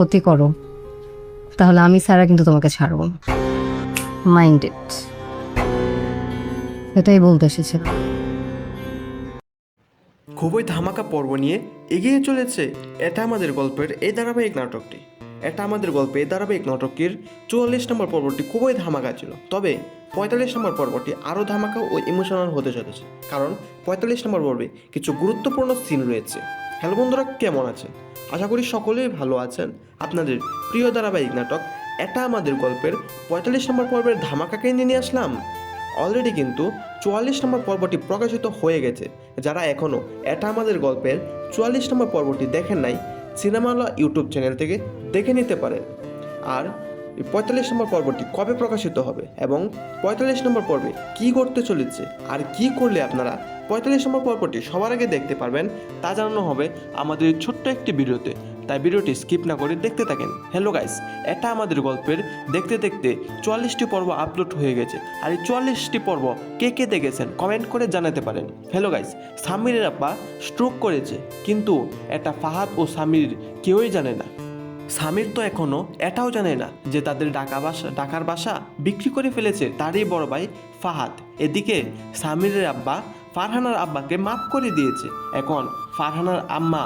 ক্ষতি করো তাহলে আমি ছাড়া কিন্তু তোমাকে ছাড়বো না। মাইন্ড ইট, এটাই বলতে এসেছিলাম। খুবই ধামাকা পর্ব নিয়ে এগিয়ে চলেছে এটা আমাদের গল্পের এই ধারাবাহিক নাটকটি। এটা আমাদের গল্পে এই ধারাবাহিক নাটকের 44 নম্বর পর্বটি খুবই ধামাকা ছিল, তবে 45 নম্বর পর্বটি আরও ধামাকা ও ইমোশনাল হতে চলেছে, কারণ 45 নম্বর পর্বে কিছু গুরুত্বপূর্ণ সিন রয়েছে। হ্যালো বন্ধুরা, কেমন আছেন? আশা করি সকলেই ভালো আছেন। আপনাদের প্রিয় ধারাবাহিক নাটক এটা আমাদের গল্পের 45 নম্বর পর্বের ধামাকাকে নিয়ে আসলাম। অলরেডি কিন্তু 44 নম্বর পর্বটি প্রকাশিত হয়ে গেছে। যারা এখনও এটা আমাদের গল্পের 44 নম্বর পর্বটি দেখেন নাই, সিনেমাওয়ালা ইউটিউব চ্যানেল থেকে দেখে নিতে পারেন। আর 45 নম্বর পর্বটি কবে প্রকাশিত হবে এবং 45 নম্বর পর্বে কী করতে চলেছে আর কি করলে আপনারা 45 নম্বর পর্বটি সবার আগে দেখতে পারবেন, তা জানানো হবে আমাদের এই ছোট্ট একটি ভিডিওতে। তাই ভিডিওটি স্কিপ না করে দেখতে থাকেন। হ্যালো গাইস, এটা আমাদের গল্পের দেখতে দেখতে 44টি পর্ব আপলোড হয়ে গেছে। আর এই 44টি পর্ব কে কে দেখেছেন কমেন্ট করে জানাতে পারেন। হ্যালো গাইস, সামিরের আব্বা স্ট্রোক করেছে, কিন্তু এটা ফাহাদ ও সামির কেউই জানে না। সামির তো এখনও এটাও জানে না যে তাদের ঢাকার বাসা বিক্রি করে ফেলেছে তারই বড় ভাই ফাহাদ। এদিকে সামিরের আব্বা ফারহানার আব্বাকে মাফ করে দিয়েছে। এখন ফারহানার আম্মা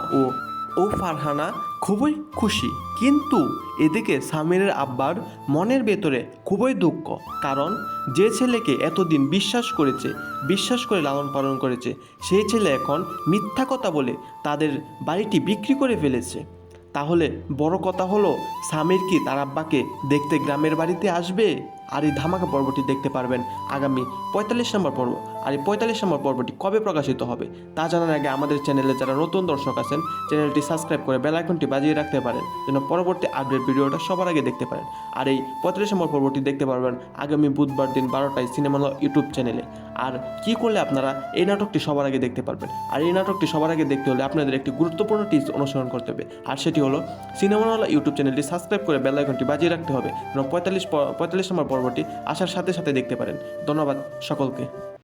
ও ফারহানা খুবই খুশি, কিন্তু এদিকে সামিরের আব্বার মনের ভেতরে খুবই দুঃখ, কারণ যে ছেলেকে এতদিন বিশ্বাস করে লালন পালন করেছে, সেই ছেলে এখন মিথ্যা কথা বলে তাদের বাড়িটি বিক্রি করে ফেলেছে। তাহলে বড় কথা হলো, সামির কি তার আব্বাকে দেখতে গ্রামের বাড়িতে আসবে? আর এই ধামাকা পর্বটি দেখতে পারবেন আগামী 45 নম্বর পর্ব। আর এই 45 নম্বর পর্বটি কবে প্রকাশিত হবে তা জানার আগে আমাদের চ্যানেলে যারা নতুন দর্শক আছেন, চ্যানেলটি সাবস্ক্রাইব করে বেল আইকনটি বাজিয়ে রাখতে পারেন, যেন পরবর্তী আপডেট ভিডিওটা সবার আগে দেখতে পারেন। আর এই 45 নম্বর পর্বটি দেখতে পারবেন আগামী বুধবার দিন 12টায় সিনেমাওয়ালা ইউটিউব চ্যানেলে। আর কি করলে আপনারা এই নাটকটি সবার আগে দেখতে পারবেন? আর এই নাটকটি সবার আগে দেখতে হলে আপনাদের একটি গুরুত্বপূর্ণ টিপস অনুসরণ করতে হবে, আর সেটি হলো সিনেমাওয়ালা ইউটিউব চ্যানেলটি সাবস্ক্রাইব করে বেল আইকনটি বাজিয়ে রাখতে হবে, যেন 45 নম্বর পর্বটি আসার সাথে সাথে দেখতে পারেন। ধন্যবাদ সকলকে।